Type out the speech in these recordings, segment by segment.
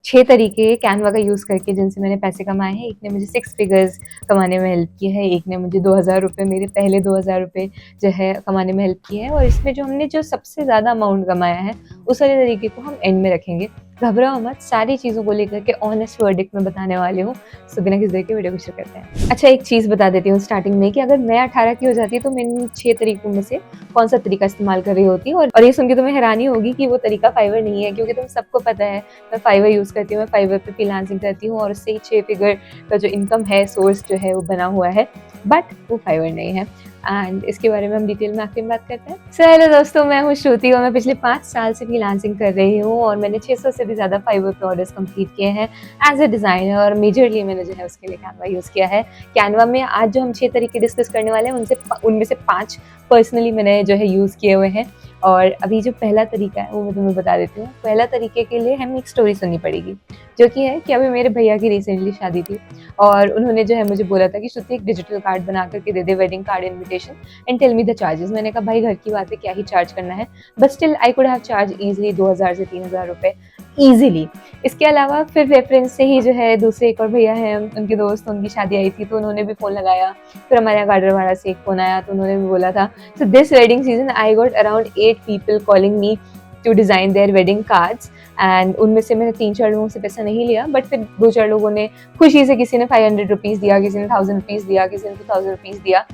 6 तरीके कैनवा का यूज़ करके जिनसे मैंने पैसे कमाए हैं। एक ने मुझे 6 फिगर्स कमाने में हेल्प की है, एक ने मुझे 2000 रुपये, मेरे पहले 2000 रुपये जो है कमाने में हेल्प की है। और इसमें जो हमने जो सबसे ज़्यादा अमाउंट कमाया है उस वाले तरीके को हम एंड में रखेंगे। घबराओ मत, सारी चीज़ों को लेकर के ऑनेस्ट वर्डिक्ट में बताने वाली हूँ। सो बिना किसी देर के वीडियो को शुरू करते हैं। अच्छा, एक चीज़ बता देती हूँ स्टार्टिंग में कि अगर मैं 18 की हो जाती तो मैं इन 6 तरीकों में से कौन सा तरीका इस्तेमाल कर रही होती। और ये सुन के तुम्हें हैरानी होगी कि वो तरीका फाइवर नहीं है, क्योंकि तुम सबको पता है मैं फाइवर यूज़ करती हूँ, मैं फाइवर पे फ्रीलांसिंग करती हूँ और उससे ही 6 फिगर का जो इनकम है, सोर्स जो है वो बना हुआ है, बट वो फाइवर नहीं है। एंड इसके बारे में हम डिटेल में आखिर में बात करते हैं। सो हेलो दोस्तों, मैं हूँ श्रुति और मैं पिछले 5 साल से फ्रीलांसिंग कर रही हूँ और मैंने 600 से भी ज़्यादा फाइवर पे ऑर्डर्स कंप्लीट किए हैं एज अ डिज़ाइनर। और मेजरली मैंने जो है उसके लिए कैनवा यूज़ किया है। कैनवा में आज जो हम 6 तरीके डिस्कस करने वाले हैं उनमें से 5 पर्सनली मैंने जो है यूज़ किए हुए हैं। और अभी जो पहला तरीका है वो मैं तुम्हें बता देती हूँ। पहला तरीके के लिए हमें एक स्टोरी सुननी पड़ेगी, जो कि है कि अभी मेरे भैया की रिसेंटली शादी थी और उन्होंने जो है मुझे बोला था कि श्रुति एक डिजिटल कार्ड बना करके दे दे, wedding card invitation, and tell me the charges. मैंने कहा भाई घर की बात है, क्या ही चार्ज करना है, but still I could have charge easily 2000 से 3000 रुपये ईजिली। इसके अलावा फिर रेफरेंस से ही जो है दूसरे एक और भैया हैं, उनके दोस्त, उनकी शादी आई थी तो उन्होंने भी फ़ोन लगाया। फिर हमारे यहाँ गार्डर वाला से एक फ़ोन आया तो उन्होंने भी बोला था। So this wedding season I got around 8 people calling me to design their wedding cards. And उनमें से मैंने 3-4 लोगों से पैसा नहीं लिया, बट फिर 2-4 लोगों ने खुशी से, किसी ने 500 रुपीज़ दिया, किसी ने 1000 रुपीज़ दिया, किसी ने 2000 रुपीज़ दिया,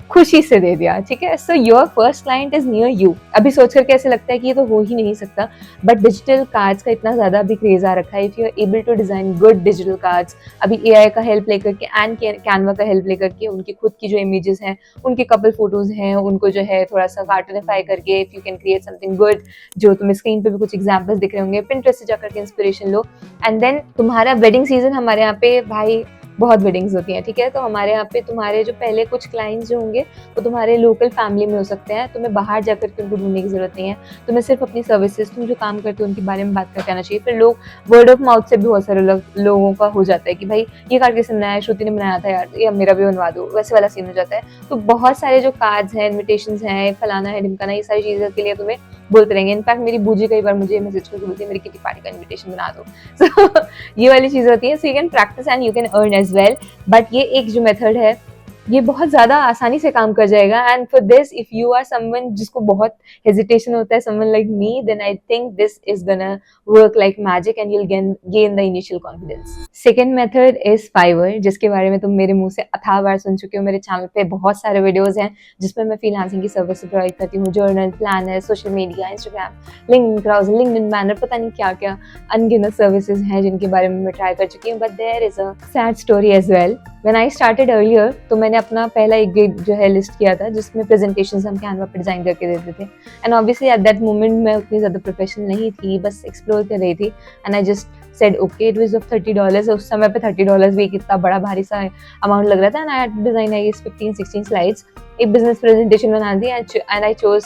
खुशी से दे दिया। ठीक है, so your first client is near you. अभी सोच कर कैसे लगता है कि ये तो हो ही नहीं सकता, बट डिजिटल कार्ड्स का इतना ज़्यादा अभी क्रेज आ रखा है। If you are able to design good digital cards, अभी AI का हेल्प लेकर के एंड कैनवा का हेल्प लेकर के उनकी खुद की जो इमेजेस हैं, उनके कपल फोटोज़ हैं, उनको जो है थोड़ा सा कार्टूनिफाई करके if you can create something good, जो तुम्हें स्क्रीन पर भी कुछ एग्जाम्पल्स दिख रहे होंगे, पिंटरेस्ट से जाकर के इंस्पिरेशन लो एंड देन तुम्हारा वेडिंग सीजन। हमारे यहाँ पे भाई बहुत वेडिंग्स होती हैं, ठीक है, तो हमारे यहाँ पे तुम्हारे जो पहले कुछ क्लाइंट्स जो होंगे वो तुम्हारे लोकल फैमिली में हो सकते हैं। तुम्हें बाहर जाकर के उनको ढूंढने की जरूरत नहीं है, तुम्हें सिर्फ अपनी सर्विसेज, तुम जो काम करते हो उनके बारे में बात करके आना चाहिए। फिर लोग वर्ड ऑफ माउथ से भी बहुत सारे लोगों का हो जाता है कि भाई ये कार्ड किसने बनाया है, श्रुति ने बनाया था यार, ये मेरा भी बनवा दो, वैसे वाला सीन हो जाता है। तो बहुत सारे जो कार्ड्स हैं, इन्विटेशंस हैं, फलाना है ढिमकाना, ये सारी चीज़ों के लिए तुम्हें बोलते रहेंगे। इनफैक्ट मेरी बूजी कई बार मुझे मैसेज करके बोलती है मेरी किटी पार्टी का इन्विटेशन बना दो। So, ये वाली चीज़ होती है। So you can practise and you can earn as well, but ये एक जो मेथड है ये बहुत ज़्यादा आसानी से काम कर जाएगा। And for this if you are someone जिसको बहुत हेजिटेशन होता है, someone like me, then I think this is gonna work like magic and you'll gain the initial confidence. Second method is Fiverr, जिसके बारे में तुम मेरे मुंह से अथाह बार सुन चुके हो। मेरे चैनल पे बहुत सारे वीडियोस हैं जिसमें मैं फ्रीलांसिंग की सर्विस प्रोवाइड करती हूँ। Journal, planner, social media, Instagram, LinkedIn banner, पता नहीं क्या क्या अनगिनत सर्विसेज हैं जिनके बारे में मैं ट्राई कर चुकी हूँ। But there is a sad story as well. When I started earlier तो मैंने अपना पहला एक गिग जो है लिस्ट किया था जिसमें प्रेजेंटेशंस हम कैनवा पे डिजाइन करके देते थे। And obviously at that moment मैं उतनी ज़्यादा प्रोफेशनल नहीं थी, बस एक्सप्लोर कर रही थी। And I just said okay, it was of $30। उस समय पे $30 भी कितना बड़ा भारी सा अमाउंट लग रहा था। And I had to design I guess 15-16 slides, एक बिजनेस प्रेजेंटेशन बना दी and I chose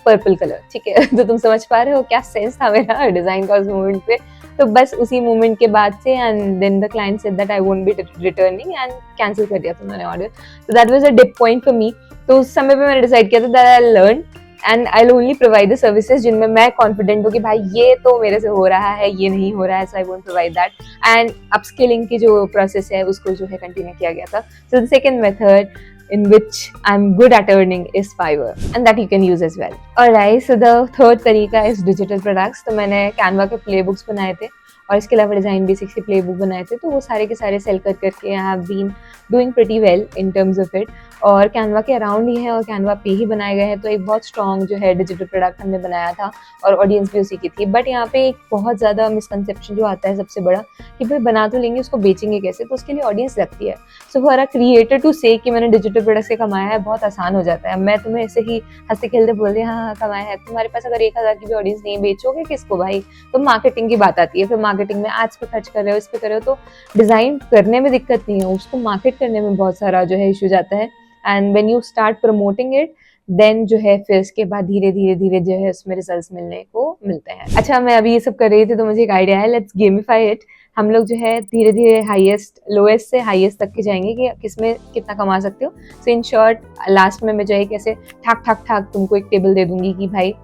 purple colour. ठीक है, तो तुम समझ पा रहे हो क्या सेंस था मेरा डिजाइन का उस मोमेंट पे। तो बस उसी मोमेंट के बाद से and then the client said that I won't be returning and cancel कर दिया था उन्होंने ऑर्डर। तो that was a dip point for me. तो उस समय पे मैंने डिसाइड किया था that I learn and I will only provide the services जिनमें मैं कॉन्फिडेंट हूँ कि भाई ये तो मेरे से हो रहा है, ये नहीं हो रहा है, सो I won't provide that. And upskilling की जो प्रोसेस है उसको जो है कंटिन्यू किया गया था। So the second method in which I'm good at earning is Fiverr, and that you can use as well. Alright, so the third तरीका is digital products. तो मैंने Canva के playbooks बनाए थे और इसके अलावा डिज़ाइन बेसिक्स के प्लेबुक बनाए थे, तो वो सारे के सारे सेल कर करके I have been doing pretty well in terms of it. और कैनवा के अराउंड ही है और कैनवा पे ही बनाए गए हैं, तो एक बहुत स्ट्रॉन्ग जो है डिजिटल प्रोडक्ट हमने बनाया था और ऑडियंस भी उसी की थी। बट यहाँ पे एक बहुत ज़्यादा मिसकंसेप्शन जो आता है सबसे बड़ा कि भाई बना तो लेंगे, उसको बेचेंगे कैसे, तो उसके लिए ऑडियंस लगती है। So for a creator to say कि मैंने डिजिटल प्रोडक्ट से कमाया है, बहुत आसान हो जाता है। मैं तुम्हें ऐसे ही हंसते खेलते बोल रही हाँ हाँ कमाया है, तुम्हारे पास अगर 1000 की भी ऑडियंस नहीं, बेचोगे किसको भाई। तो मार्केटिंग की बात आती है, फिर मार्केटिंग में एड्स पे खर्च कर रहे हो, इस पे कर रहे हो, तो डिज़ाइन करने में दिक्कत नहीं है, उसको मार्केट करने में बहुत सारा जो है इशू जाता है। And when you start promoting it then जो है फिर इसके बाद धीरे धीरे जो है उसमें रिजल्ट्स मिलने को मिलते हैं। अच्छा, मैं अभी ये सब कर रही थी तो मुझे एक आइडिया है, लेट्स गेमिफाई इट। हम लोग जो है धीरे धीरे लोएस्ट से हाईएस्ट तक के जाएंगे कि किसमें कितना कमा सकते हो। सो इन शॉर्ट लास्ट में मैं जो है कैसे ठाक ठाक ठाक तुमको एक टेबल दे दूंगी कि भाई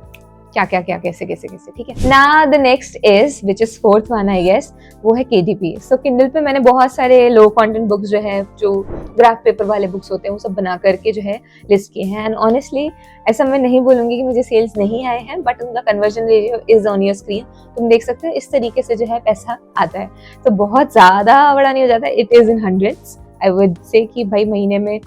क्या क्या क्या कैसे कैसे कैसे, ठीक है ना। The next is which is fourth one I guess, वो है KDP। सो किंडल पे मैंने बहुत सारे लो कंटेंट बुक्स जो है, जो ग्राफ पेपर वाले बुक्स होते हैं, वो सब बना करके जो है लिस्ट किए हैं। एंड ऑनेस्टली ऐसा मैं नहीं बोलूंगी कि मुझे सेल्स नहीं आए हैं, बट उनका conversion ratio is on your screen, तुम देख सकते हो इस तरीके से जो है पैसा आता है। तो बहुत ज्यादा बड़ा नहीं हो जाता, it is in hundreds. I would say कि भाई महीने में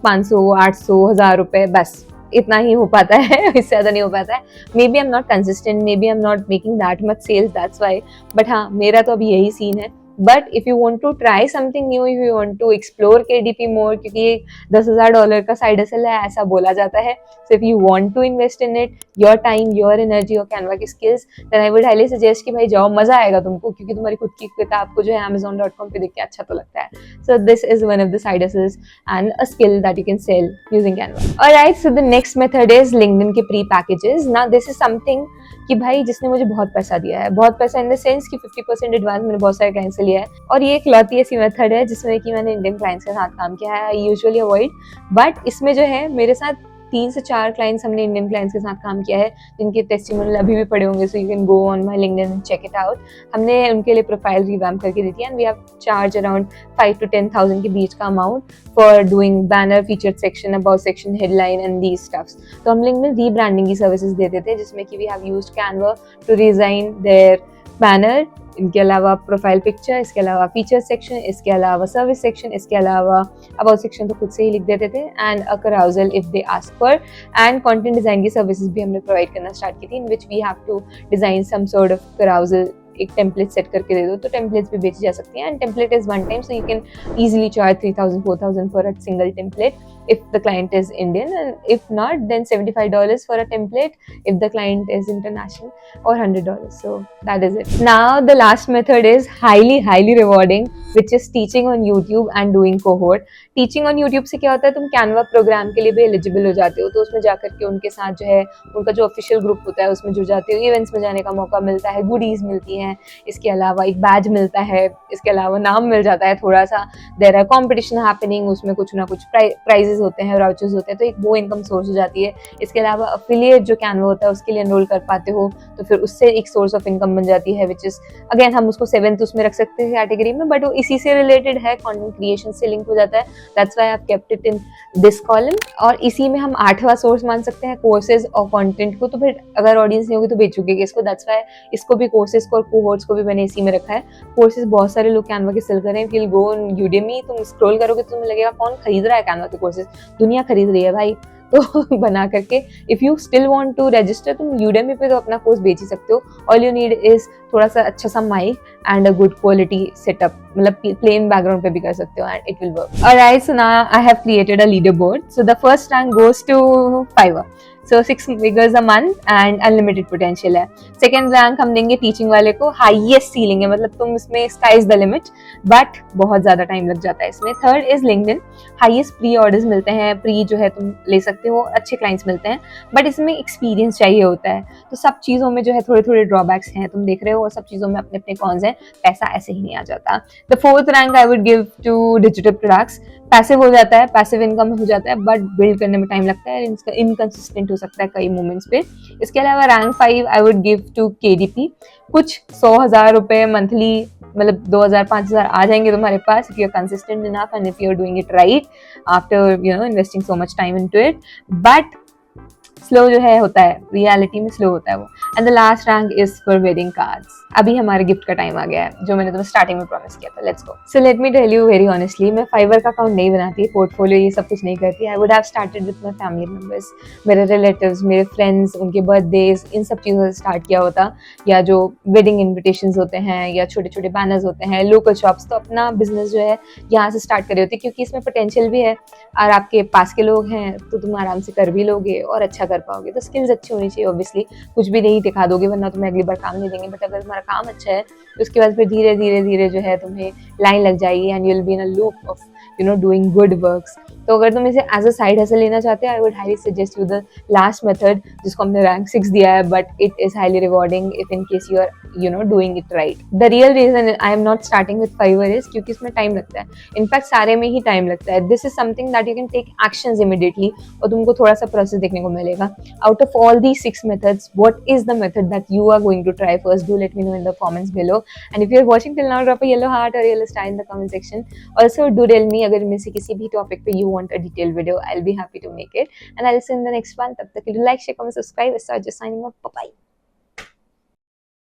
500, 800, 1000 रुपए, बस इतना ही हो पाता है, इससे ज्यादा नहीं हो पाता है। Maybe I am not consistent, maybe I am not making that much sales, that's why. But हाँ, मेरा तो अभी यही सीन है। But if you want to try something new, if you want to explore KDP more, क्योंकि ये $10,000 का side hustle है, ऐसा बोला जाता है। So if you want to invest in it, your time, your energy और कैनवा की skills, then I would highly suggest कि भाई जाओ, मजा आएगा तुमको, क्योंकि तुम्हारी खुद की किताब को जो है Amazon.com पे देख के अच्छा तो लगता है। So this is one of the side hustles and a skill that you can sell using Canva. Alright, so the next method is LinkedIn के pre packages. Now this is something कि भाई जिसने मुझे बहुत पैसा दिया है, बहुत पैसा इन द सेंस कि 50% एडवांस मैंने बहुत सारे क्लाइंट्स से लिया है, और ये एक लौती ऐसी मेथड है जिसमें कि मैंने इंडियन क्लाइंट्स के साथ काम किया है। आई यूजुअली अवॉइड, बट इसमें जो है मेरे साथ 3 से 4 क्लाइंट्स हमने इंडियन क्लाइंट्स के साथ काम किया है, जिनके टेस्टिमोनियल अभी भी पड़े होंगे, so you can go on my LinkedIn and check it out. हमने उनके लिए प्रोफाइल रिवैम्प करके दी थी, and we have charge around 5 to 10,000 के बीच का amount for doing banner, featured section, about section, headline and these stuffs. तो हम लिंक्डइन रीब्रांडिंग की सर्विसेज देते थे, जिसमें कि we have used Canva to design their banner, इनके अलावा प्रोफाइल पिक्चर, इसके अलावा फीचर सेक्शन, इसके अलावा सर्विस सेक्शन, इसके अलावा अबाउट सेक्शन तो खुद से ही लिख देते थे, and a carousel if they ask for. And content design की सर्विसेज भी हमने प्रोवाइड करना स्टार्ट की थी, in which we have to design some sort of carousel। एक टेम्पलेट सेट करके दे दो तो टेम्पलेट्स भी बेची जा सकती हैं, and template is one time, so you can easily charge 3,000, 4,000 for a single template if the client is Indian, and if not then $75 for a template if the client is international, or $100. So that is it. Now the last method is highly rewarding, which is teaching on YouTube and doing cohort. Teaching on YouTube से क्या होता है, तुम Canva programme के लिए भी eligible हो जाते हो, तो उसमें जाकर के उनके साथ जो है उनका जो ऑफिशियल ग्रुप होता है उसमें जुड़ जाते हो, इवेंट्स में जाने का मौका मिलता है, गुडीज मिलती हैं, इसके अलावा एक बैज मिलता है, इसके अलावा नाम मिल जाता है थोड़ा सा, देयर आर कॉम्पिटिशन हैपनिंग, उसमें कुछ ना कुछ प्राइजेस होते हैं, वाउचर्स होते हैं, तो एक वो इनकम सोर्स हो जाती है। इसके अलावा अफिलिएट जो कैनवा होता है उसके लिए एनरोल कर पाते हो, तो फिर उससे एक सोर्स ऑफ इनकम बन जाती है, विच इज अगेन हम उसको 7th उसमें रख सकते हैं कैटेगरी में, बट वो इसी से रिलेटेड है, कंटेंट क्रिएशन से लिंक हो जाता है, that's why I have kept it in this column. और इसी में हम 8वां सोर्स मान सकते हैं कोर्सेज और कंटेंट को, तो फिर अगर ऑडियंस नहीं होगी तो बेचोगे इसको, दैट्स व्हाई इसको भी कोर्सेज को और कोहोर्ट्स को भी मैंने इसी में रखा है। कोर्सेज बहुत सारे लोग कैनवा के सेल कर रहे हैं, फिर गो ऑन यूडेमी, तुम स्क्रॉल करोगे तो तुम्हें लगेगा कौन खरीद रहा है कैनवा के कोर्सेज, दुनिया खरीद रही है भाई। तो बना करके if you still want to register, तुम यूडेमी पे तो अपना कोर्स बेच ही सकते हो। ऑल यू नीड इज थोड़ा सा अच्छा सा mic and a good quality setup, मतलब प्लेन बैकग्राउंड पे भी कर सकते हो, and it will work. Alright, so now I have created a leaderboard. So the first rank goes to Fiverr, so 6 figures a month and unlimited potential है। Second rank हम देंगे teaching वाले को, हाईएस्ट सीलिंग है, मतलब तुम इसमें sky is the limit, but बहुत ज्यादा टाइम लग जाता है इसमें। Third is LinkedIn, highest pre orders मिलते हैं, प्री जो है तुम ले सकते हो, अच्छे क्लाइंट्स मिलते हैं, बट इसमें एक्सपीरियंस चाहिए होता है, तो सब चीज़ों में जो है थोड़े थोड़े ड्रॉबैक्स हैं, तुम देख रहे हो, और सब चीज़ों में अपने अपने कॉन्स हैं, पैसा ऐसे ही नहीं आ जाता। The fourth rank I would give to digital products, passive हो जाता है, पैसिव इनकम हो जाता है, बट बिल्ड करने में टाइम लगता है, इनकंसिस्टेंट हो सकता है कई मोमेंट्स पे। इसके अलावा rank 5 I would give to KDP, कुछ 100,000 रुपए मंथली, मतलब 2,000-5,000 आ जाएंगे तुम्हारे पास if you are consistent enough and if you are doing it right after investing so much time into it, but slow जो है होता है, रियलिटी में स्लो होता है वो। And the last rank is for wedding cards. अभी हमारे गिफ्ट का टाइम आ गया है, जो मैंने तुम्हें स्टार्टिंग में प्रॉमिस किया था, let's go. So let me tell you very honestly, मैं Fiverr का अकाउंट नहीं बनाती, पोर्टफोलियो ये सब कुछ नहीं करती। I would have started with my family members, मेरे रिलेटिव्स, मेरे फ्रेंड्स, उनके बर्थडेज, इन सब चीज़ों से स्टार्ट किया होता, या जो वेडिंग इन्विटेशंस होते हैं, या छोटे छोटे बैनर्स होते हैं, लोकल शॉप्स, तो अपना बिजनेस जो है यहाँ से स्टार्ट करे होती, क्योंकि इसमें पोटेंशियल भी है, और आपके पास के लोग हैं तो तुम आराम से कर भी लोगे और अच्छा कर पाओगे। तो स्किल्स अच्छी होनी चाहिए, ऑब्वियसली कुछ भी नहीं दिखा दोगे वरना तुम्हें अगली बार काम नहीं देंगे, बट अगर तुम्हारा काम अच्छा है तो उसके बाद फिर धीरे धीरे धीरे जो है तुम्हें लाइन लग जाएगी, and you will be in a loop of doing good works. तो अगर तुम इसे एज अ साइड हसल लेना चाहते हो, I would highly suggest you the last method, जिसको हमने रैंक 6 दिया है, but it is highly rewarding if in case you are doing it right. The real reason I am not starting with Fiverr is क्योंकि इसमें time लगता है. In fact सारे में ही टाइम लगता है. This is something that you can take actions immediately और तुमको थोड़ा सा प्रोसेस देखने को मिलेगा. Out of all these 6 methods, what is the method that you are going to try first? Do let me know in the comments below. And if you are watching till now, drop a yellow heart or yellow star in the comment section. Also, do tell me अगर में से किसी भी topic पे you want a detailed video, I'll be happy to make it. And I'll see you in the next one. तब तक के लिए like, share, comment, subscribe. It's just signing off. Bye bye.